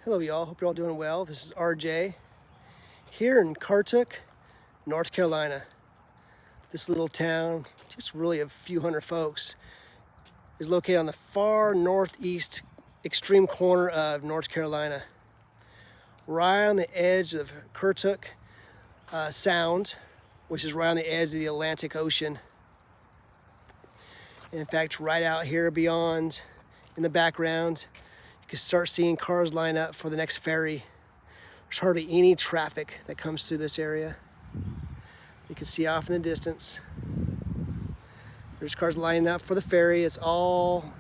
Hello y'all, hope you're all doing well. This is RJ here in Currituck, North Carolina. This little town, just really a few hundred folks, is located on the far northeast extreme corner of North Carolina. Right on the edge of Currituck Sound, which is right on the edge of the Atlantic Ocean. In fact, right out here beyond, in the background, you can start seeing cars line up for the next ferry. There's hardly any traffic that comes through this area. You can see off in the distance. There's cars lining up for the ferry. It's all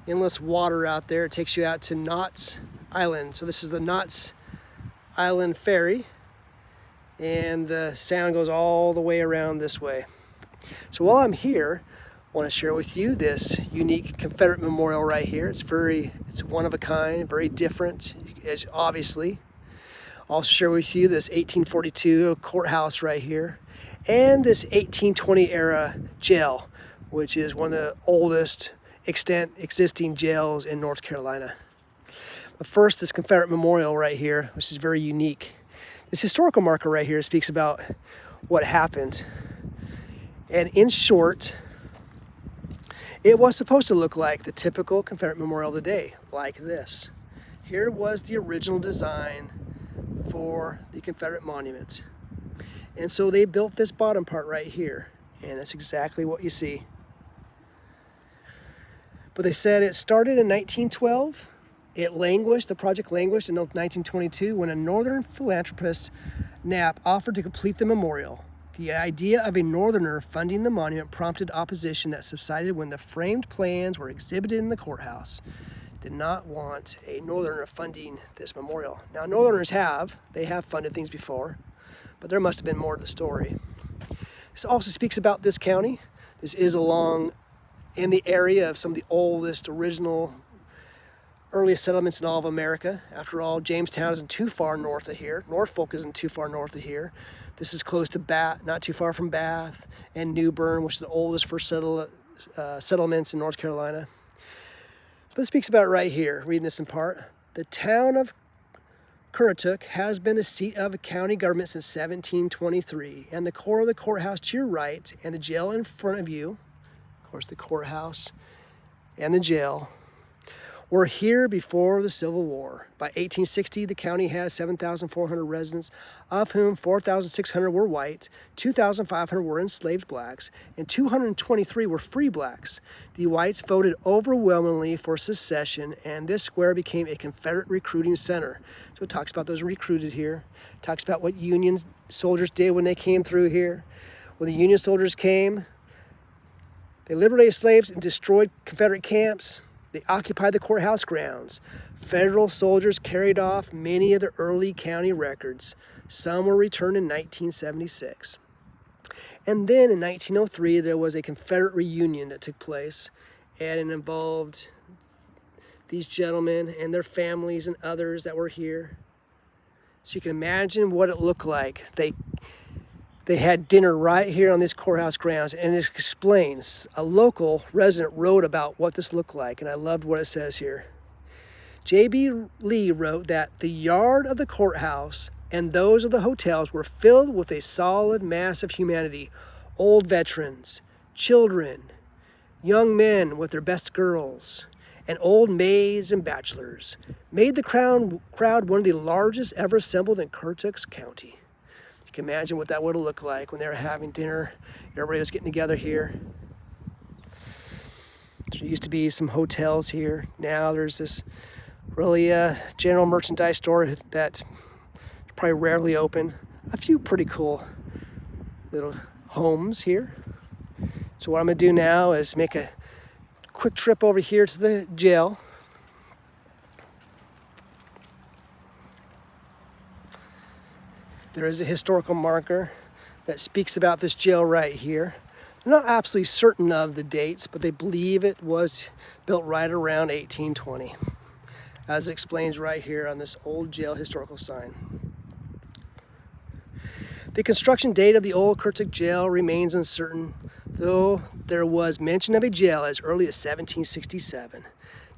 endless water out there. It takes you out to Knott's Island. So this is the Knott's Island ferry, and the sound goes all the way around this way. So while I'm here, I want to share with you this unique Confederate memorial right here. It's one of a kind, very different, as obviously. I'll share with you this 1842 courthouse right here, and this 1820 era jail, which is one of the oldest existing jails in North Carolina. But first, this Confederate memorial right here, which is very unique. This historical marker right here speaks about what happened. And in short, it was supposed to look like the typical Confederate memorial of the day, like this. Here was the original design for the Confederate monument. And so they built this bottom part right here, and that's exactly what you see. But they said it started in 1912. The project languished until 1922 when a northern philanthropist, Knapp, offered to complete the memorial. The idea of a northerner funding the monument prompted opposition that subsided when the framed plans were exhibited in the courthouse. Did not want a northerner funding this memorial. Now, northerners have funded things before, but there must have been more to the story. This also speaks about this county. This is along in the area of some of the oldest, earliest settlements in all of America. After all, Jamestown isn't too far north of here. Norfolk isn't too far north of here. This is close to Bath, not too far from Bath, and New Bern, which is the oldest first settlements in North Carolina. But it speaks about right here, reading this in part. The town of Currituck has been the seat of a county government since 1723, and the core of the courthouse to your right and the jail in front of you, of course the courthouse and the jail, were here before the Civil War. By 1860, the county has 7,400 residents, of whom 4,600 were white, 2,500 were enslaved blacks, and 223 were free blacks. The whites voted overwhelmingly for secession, and this square became a Confederate recruiting center. So it talks about those recruited here. It talks about what Union soldiers did when they came through here. When the Union soldiers came, they liberated slaves and destroyed Confederate camps. They occupied the courthouse grounds. Federal soldiers carried off many of the early county records. Some were returned in 1976. And then in 1903, there was a Confederate reunion that took place, and it involved these gentlemen and their families and others that were here. So you can imagine what it looked like. They had dinner right here on this courthouse grounds, and it explains. A local resident wrote about what this looked like, and I loved what it says here. J.B. Lee wrote that the yard of the courthouse and those of the hotels were filled with a solid mass of humanity, old veterans, children, young men with their best girls, and old maids and bachelors, made the crowd one of the largest ever assembled in Currituck County. You can imagine what that would have looked like when they were having dinner. Everybody was getting together here. There used to be some hotels here. Now there's this really general merchandise store that's probably rarely open. A few pretty cool little homes here. So what I'm going to do now is make a quick trip over here to the jail. There is a historical marker that speaks about this jail right here. I'm not absolutely certain of the dates, but they believe it was built right around 1820, as it explains right here on this old jail historical sign. The construction date of the old Currituck jail remains uncertain, though there was mention of a jail as early as 1767.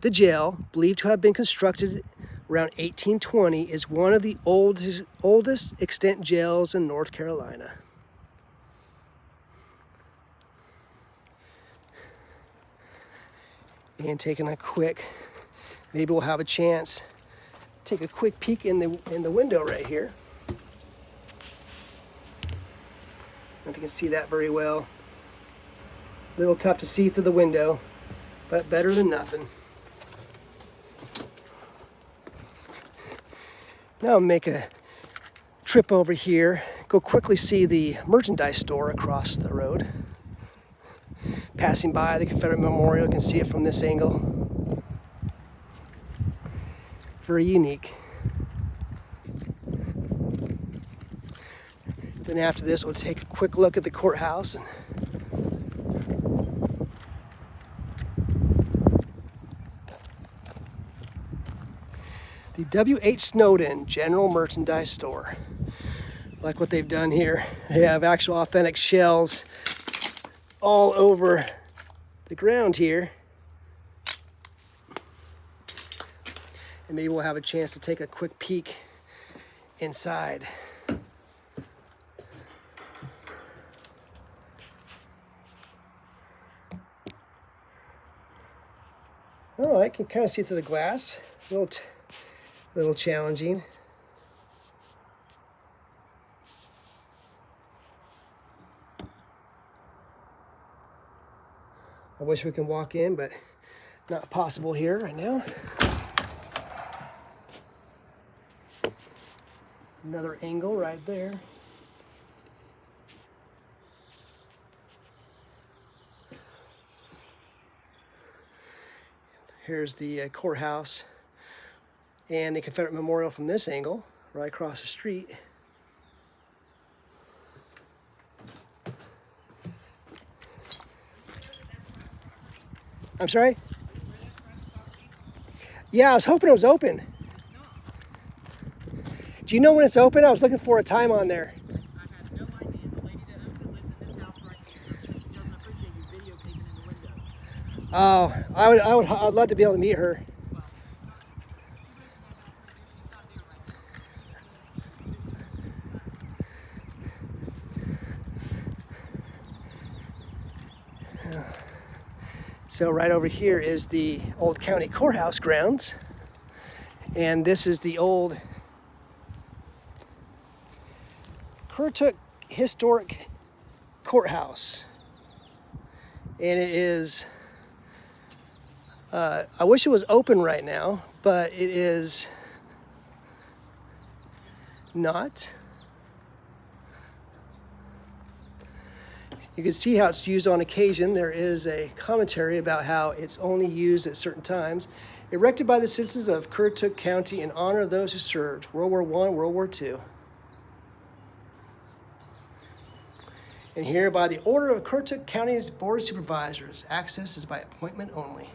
The jail, believed to have been constructed around 1820, is one of the oldest extant jails in North Carolina. And taking a quick, maybe we'll have a chance, take a quick peek in the window right here. I don't know if you can see that very well. A little tough to see through the window, but better than nothing. Now I'll make a trip over here, go quickly see the merchandise store across the road. Passing by the Confederate Memorial, you can see it from this angle. Very unique. Then after this, we'll take a quick look at the courthouse. The W.H. Snowden General Merchandise Store. Like what they've done here. They have actual authentic shells all over the ground here. And maybe we'll have a chance to take a quick peek inside. Oh, I can kind of see through the glass. A little challenging. I wish we can walk in, but not possible here right now. Another angle right there. Here's the courthouse and the Confederate Memorial from this angle, right across the street. I'm sorry? Yeah, I was hoping it was open. Do you know when it's open? I was looking for a time on there. I have no idea. The lady that owns it lives in this house right here. She doesn't appreciate you videotaping in the windows. Oh, I'd love to be able to meet her. So right over here is the old county courthouse grounds. And this is the old Currituck Historic Courthouse. And it is, I wish it was open right now, but it is not. You can see how it's used on occasion. There is a commentary about how it's only used at certain times. Erected by the citizens of Currituck County in honor of those who served World War I, World War II. And here, by the order of Currituck County's Board of Supervisors, access is by appointment only.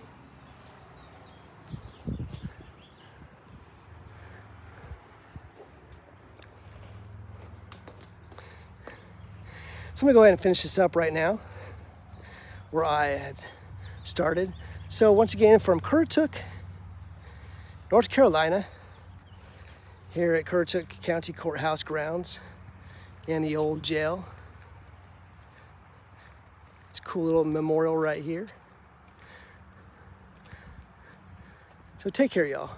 So I'm gonna go ahead and finish this up right now, where I had started. So once again, from Currituck, North Carolina, here at Currituck County Courthouse grounds and the old jail. It's a cool little memorial right here. So take care, y'all.